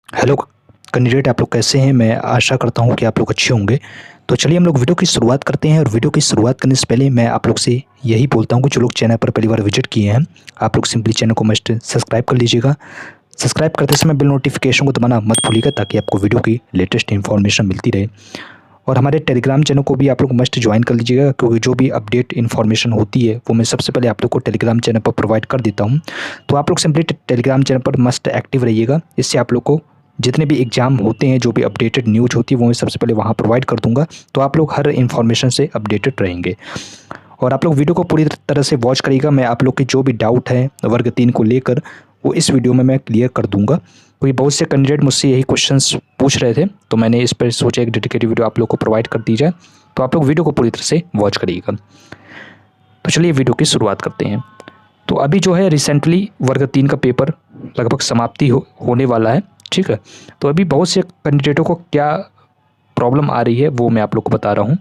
Hello candidate, आप लोग कैसे हैं। मैं आशा करता हूं कि आप लोग अच्छे होंगे। तो चलिए हम लोग वीडियो की शुरुआत करते हैं। और वीडियो की शुरुआत करने से पहले मैं आप लोग से यही बोलता हूं कि जो लोग चैनल पर पहली बार विजिट किए हैं, आप लोग सिंपली चैनल को मस्ट सब्सक्राइब कर लीजिएगा। सब्सक्राइब करते समय बेल नोटिफिकेशन को दबाना मत भूलिएगा, ताकि आपको वीडियो की लेटेस्ट इन्फॉर्मेशन मिलती रहे। और हमारे टेलीग्राम चैनल को भी आप लोग मस्ट ज्वाइन कर लीजिएगा, क्योंकि जो भी अपडेट इन्फॉर्मेशन होती है वो मैं सबसे पहले आप लोग को टेलीग्राम चैनल पर प्रोवाइड कर देता हूं। तो आप लोग सिंपली टेलीग्राम चैनल पर मस्ट एक्टिव रहिएगा। इससे आप लोग को जितने भी एग्ज़ाम होते हैं, जो भी अपडेटेड न्यूज़ होती है, वो मैं सबसे पहले वहाँ प्रोवाइड कर दूंगा। तो आप लोग हर इन्फॉर्मेशन से अपडेटेड रहेंगे। और आप लोग वीडियो को पूरी तरह से वॉच करिएगा। मैं आप लोग के जो भी डाउट है वर्ग 3 को लेकर, वो इस वीडियो में मैं क्लियर कर दूंगा। क्योंकि बहुत से कैंडिडेट मुझसे यही क्वेश्चंस पूछ रहे थे, तो मैंने इस पर सोचा एक डेडिकेटेड वीडियो आप लोग को प्रोवाइड कर दी जाए। तो आप लोग वीडियो को पूरी तरह से वॉच करिएगा। तो चलिए वीडियो की शुरुआत करते हैं। तो अभी जो है रिसेंटली वर्ग 3 का पेपर लगभग समाप्ति होने वाला है, ठीक है। तो अभी बहुत से कैंडिडेटों को क्या प्रॉब्लम आ रही है वो मैं आप लोग को बता रहा हूँ।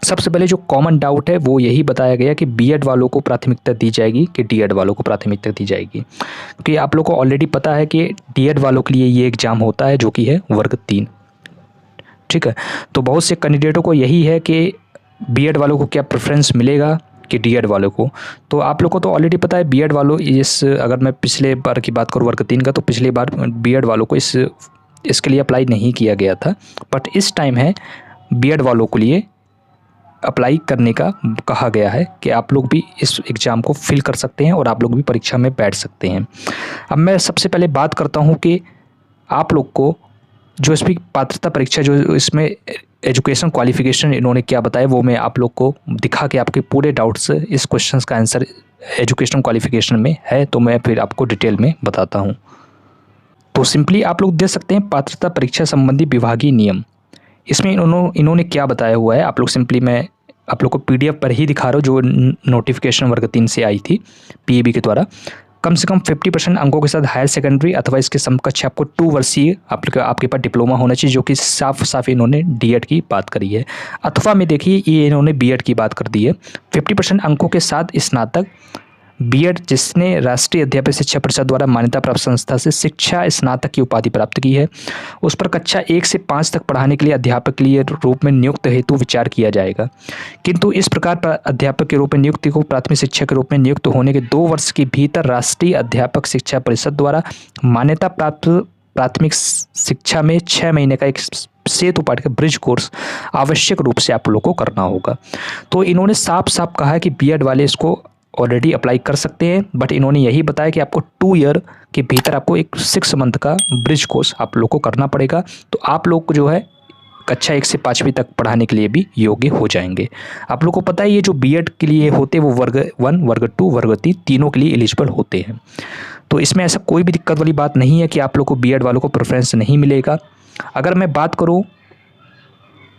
सबसे पहले जो कॉमन डाउट है वो यही बताया गया कि बीएड वालों को प्राथमिकता दी जाएगी कि डीएड वालों को प्राथमिकता दी जाएगी। क्योंकि आप लोग को ऑलरेडी पता है कि डीएड वालों के लिए ये एग्ज़ाम होता है, जो कि है वर्ग 3, ठीक है। तो बहुत से कैंडिडेटों को यही है कि बीएड वालों को क्या प्रेफरेंस मिलेगा कि डीएड वालों को। तो आप लोग को तो ऑलरेडी पता है बीएड वालों अगर मैं पिछले बार की बात करूँ वर्ग 3 का, तो पिछली बार बीएड वालों को इसके लिए अप्लाई नहीं किया गया था। बट इस टाइम है बीएड वालों के लिए अप्लाई करने का कहा गया है कि आप लोग भी इस एग्ज़ाम को फिल कर सकते हैं और आप लोग भी परीक्षा में बैठ सकते हैं। अब मैं सबसे पहले बात करता हूं कि आप लोग को जो इसमें पात्रता परीक्षा, जो इसमें एजुकेशन क्वालिफिकेशन इन्होंने क्या बताया, वो मैं आप लोग को दिखा के आपके पूरे डाउट्स, इस क्वेश्चन का आंसर एजुकेशन क्वालिफिकेशन में है, तो मैं फिर आपको डिटेल में बताता हूँ। तो सिंपली आप लोग देख सकते हैं पात्रता परीक्षा संबंधी विभागीय नियम। इसमें इन्होंने क्या बताया हुआ है, आप लोग सिंपली मैं आप लोग को पीडीएफ पर ही दिखा रहा हूँ, जो नोटिफिकेशन वर्ग 3 से आई थी पीएबी के द्वारा। कम से कम 50% अंकों के साथ हायर सेकेंडरी अथवा इसके समकक्ष आपको 2 वर्षीय आपके पास डिप्लोमा होना चाहिए, जो कि साफ साफ इन्होंने डीएड की बात करी है। अथवा में देखिए ये इन्होंने बीएड की बात कर दी है। 50% अंकों के साथ स्नातक बीएड जिसने राष्ट्रीय अध्यापक शिक्षा परिषद द्वारा मान्यता प्राप्त संस्था से शिक्षा स्नातक की उपाधि प्राप्त की है, उस पर कक्षा 1 से 5 तक पढ़ाने के लिए अध्यापक के लिए रूप में नियुक्त हेतु विचार किया जाएगा। किंतु इस प्रकार अध्यापक के रूप में नियुक्ति को प्राथमिक शिक्षक के रूप में नियुक्त होने के 2 वर्ष के भीतर राष्ट्रीय अध्यापक शिक्षा परिषद द्वारा मान्यता प्राप्त प्राथमिक शिक्षा में 6 महीने का एक सेतु पाठ का ब्रिज कोर्स आवश्यक रूप से आप लोग को करना होगा। तो इन्होंने साफ साफ कहा है कि बीएड वाले इसको ऑलरेडी अप्लाई कर सकते हैं, बट इन्होंने यही बताया कि आपको 2 ईयर के भीतर आपको एक 6 मंथ का ब्रिज कोर्स आप लोग को करना पड़ेगा। तो आप लोग को जो है कक्षा 1 से 5वीं तक पढ़ाने के लिए भी योग्य हो जाएंगे। आप लोग को पता है ये जो बीएड के लिए होते हैं वो वर्ग 1, वर्ग 2, वर्ग 3 तीनों के लिए एलिजिबल होते हैं। तो इसमें ऐसा कोई भी दिक्कत वाली बात नहीं है कि आप लोग को बीएड वालों को प्रेफरेंस नहीं मिलेगा। अगर मैं बात करूँ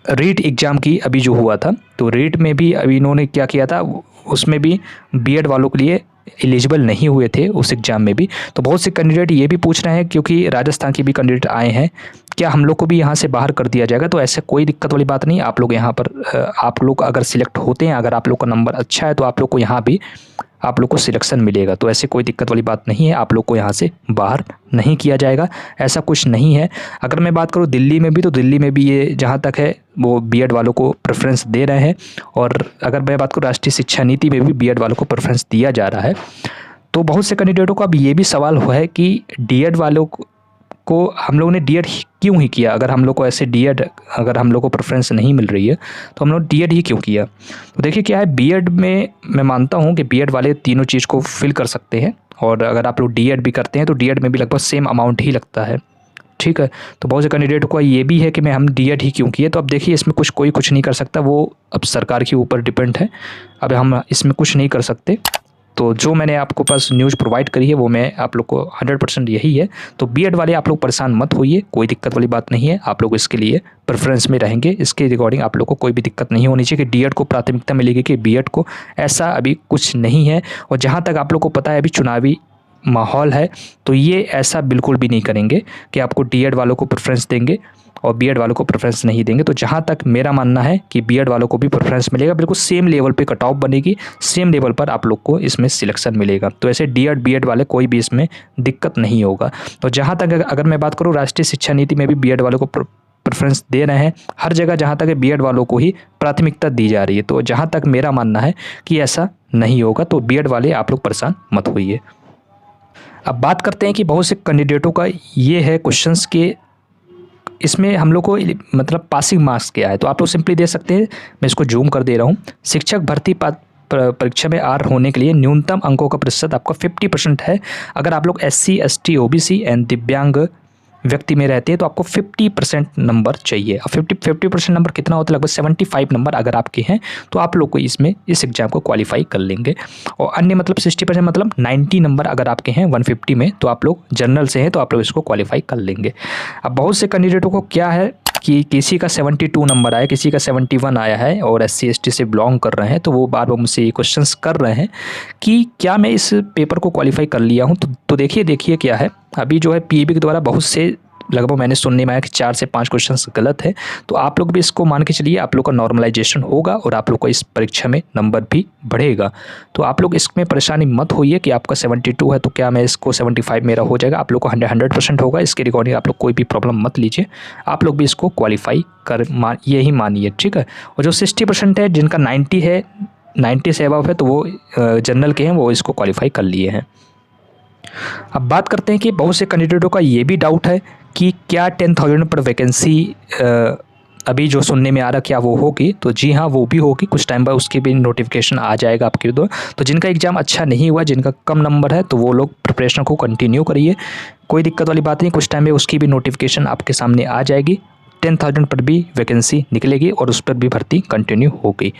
रीट एग्ज़ाम की, अभी जो हुआ था, तो रीट में भी अभी इन्होंने क्या किया था, उसमें भी बीएड वालों के लिए एलिजिबल नहीं हुए थे उस एग्ज़ाम में भी। तो बहुत से कैंडिडेट ये भी पूछ रहे हैं, क्योंकि राजस्थान के भी कैंडिडेट आए हैं, क्या हम लोग को भी यहाँ से बाहर कर दिया जाएगा। तो ऐसे कोई दिक्कत वाली बात नहीं। आप लोग यहाँ पर आप लोग अगर सिलेक्ट होते हैं, अगर आप लोग का नंबर अच्छा है, तो आप लोग को यहाँ भी आप लोग को सिलेक्शन मिलेगा। तो ऐसे कोई दिक्कत वाली बात नहीं है, आप लोग को यहाँ से बाहर नहीं किया जाएगा, ऐसा कुछ नहीं है। अगर मैं बात करूँ दिल्ली में भी, तो दिल्ली में भी ये जहाँ तक है वो बीएड वालों को प्रेफरेंस दे रहे हैं। और अगर मैं बात करूँ राष्ट्रीय शिक्षा नीति में भी बीएड वालों को प्रेफरेंस दिया जा रहा है। तो बहुत से कैंडिडेटों का अब ये भी सवाल हुआ है कि डीएड वालों को हम लोगों ने डीएड क्यों ही किया। अगर हम लोग को ऐसे डीएड, अगर हम लोग को प्रेफरेंस नहीं मिल रही है, तो हम लोग डीएड ही क्यों किया। तो देखिए क्या है, बीएड में मैं मानता हूँ कि बीएड वाले तीनों चीज़ को फिल कर सकते हैं। और अगर आप लोग डीएड भी करते हैं तो डीएड में भी लगभग सेम अमाउंट ही लगता है, ठीक है। तो बहुत से कैंडिडेट को ये भी है कि हम डीएड ही क्यों किए। तो अब देखिए इसमें कोई कुछ नहीं कर सकता, वो अब सरकार के ऊपर डिपेंड है। अब हम इसमें कुछ नहीं कर सकते। तो जो मैंने आपको पास न्यूज़ प्रोवाइड करी है वो मैं आप लोग को 100% यही है। तो बीएड वाले आप लोग परेशान मत होइए, कोई दिक्कत वाली बात नहीं है। आप लोग इसके लिए प्रेफरेंस में रहेंगे, इसके रिगार्डिंग आप लोग को कोई भी दिक्कत नहीं होनी चाहिए कि डीएड को प्राथमिकता मिलेगी कि बीएड को, ऐसा अभी कुछ नहीं है। और जहाँ तक आप लोग को पता है अभी चुनावी माहौल है, तो ये ऐसा बिल्कुल भी नहीं करेंगे कि आपको डी.एड वालों को प्रेफरेंस देंगे और बी.एड वालों को प्रेफरेंस नहीं देंगे। तो जहाँ तक मेरा मानना है कि बी.एड वालों को भी प्रेफरेंस मिलेगा, बिल्कुल सेम लेवल पे कट ऑफ बनेगी, सेम लेवल पर आप लोग को इसमें सिलेक्शन मिलेगा। तो ऐसे डी.एड बी.एड वाले कोई भी इसमें दिक्कत नहीं होगा। तो जहाँ तक अगर मैं बात करूँ, राष्ट्रीय शिक्षा नीति में भी बी.एड वालों को प्रेफरेंस दे रहे हैं, हर जगह जहाँ तक बी.एड वालों को ही प्राथमिकता दी जा रही है। तो जहाँ तक मेरा मानना है कि ऐसा नहीं होगा, तो बी.एड वाले आप लोग परेशान मत होइए। अब बात करते हैं कि बहुत से कैंडिडेटों का ये है क्वेश्चंस के इसमें हम लोग को मतलब पासिंग मार्क्स क्या है, तो आप लोग सिंपली दे सकते हैं। मैं इसको जूम कर दे रहा हूँ। शिक्षक भर्ती परीक्षा में आर होने के लिए न्यूनतम अंकों का प्रतिशत आपका 50% है। अगर आप लोग SC ST OBC एंड दिव्यांग व्यक्ति में रहते हैं तो आपको 50% नंबर चाहिए। अब 50% नंबर कितना होता है? लगभग 75 नंबर अगर आपके हैं तो आप लोग को इसमें इस एग्ज़ाम को क्वालिफाई कर लेंगे। और अन्य मतलब 60% मतलब 90 नंबर अगर आपके हैं 150 में, तो आप लोग जनरल से हैं तो आप लोग इसको क्वालिफाई कर लेंगे। अब बहुत से कैंडिडेटों को क्या है कि किसी का 72 नंबर आया, किसी का 71 आया है और SC ST से बिलोंग कर रहे हैं, तो वो बार बार मुझसे ये क्वेश्चंस कर रहे हैं कि क्या मैं इस पेपर को क्वालिफाई कर लिया हूँ। तो देखिए क्या है, अभी जो है PEB के द्वारा बहुत से लगभग मैंने सुनने में आया कि 4 से 5 क्वेश्चंस गलत है। तो आप लोग भी इसको मान के चलिए, आप लोग का नॉर्मलाइजेशन होगा और आप लोग को इस परीक्षा में नंबर भी बढ़ेगा। तो आप लोग इसमें परेशानी मत होइए कि आपका 72 है तो क्या मैं इसको 75 मेरा हो जाएगा। आप लोग को 100% होगा। इसके रिकॉर्डिंग आप लोग कोई भी प्रॉब्लम मत लीजिए, आप लोग भी इसको क्वालिफाई यही मानिए, ठीक है। और जो 60% है, जिनका 90 है, 90 से अबव है, तो वो जनरल के हैं, वो इसको क्वालिफाई कर लिए हैं। अब बात करते हैं कि बहुत से कैंडिडेटों का ये भी डाउट है कि क्या 10,000 पर वैकेंसी अभी जो सुनने में आ रहा क्या वो होगी? तो जी हाँ, वो भी होगी। कुछ टाइम बाद उसकी भी नोटिफिकेशन आ जाएगा आपके दो। तो जिनका एग्ज़ाम अच्छा नहीं हुआ, जिनका कम नंबर है, तो वो लोग प्रिपरेशन को कंटिन्यू करिए, कोई दिक्कत वाली बात नहीं। कुछ टाइम में उसकी भी नोटिफिकेशन आपके सामने आ जाएगी। 10,000 पर भी वैकेंसी निकलेगी और उस पर भी भर्ती कंटिन्यू होगी।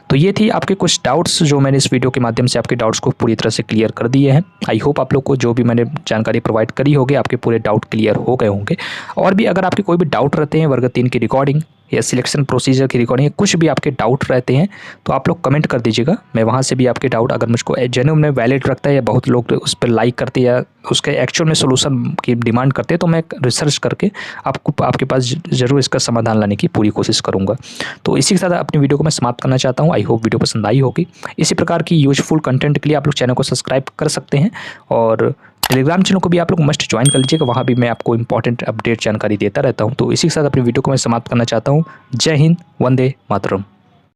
तो ये थी आपके कुछ डाउट्स जो मैंने इस वीडियो के माध्यम से आपके डाउट्स को पूरी तरह से क्लियर कर दिए हैं। आई होप आप लोग को जो भी मैंने जानकारी प्रोवाइड करी होगी, आपके पूरे डाउट क्लियर हो गए होंगे। और भी अगर आपके कोई भी डाउट रहते हैं वर्ग 3 की रिकॉर्डिंग या सिलेक्शन प्रोसीजर की रिकॉर्डिंग, कुछ भी आपके डाउट रहते हैं तो आप लोग कमेंट कर दीजिएगा। मैं वहाँ से भी आपके डाउट अगर मुझको जेन्युइन में वैलिड रखता है या बहुत लोग उस पर लाइक करते हैं या उसके एक्चुअल में सोल्यूशन की डिमांड करते हैं, तो मैं रिसर्च करके आपके पास ज़रूर इसका समाधान लाने की पूरी कोशिश करूँगा। तो इसी के साथ अपनी वीडियो को मैं समाप्त करना चाहता हूँ। आई होप वीडियो पसंद आई होगी। इसी प्रकार की यूजफुल कंटेंट के लिए आप लोग चैनल को सब्सक्राइब कर सकते हैं और टेलीग्राम चैनल को भी आप लोग मस्ट ज्वाइन कर लीजिएगा। वहाँ भी मैं आपको इंपॉर्टेंट अपडेट जानकारी देता रहता हूँ। तो इसी के साथ अपनी वीडियो को मैं समाप्त करना चाहता हूँ। जय हिंद, वंदे मातरम।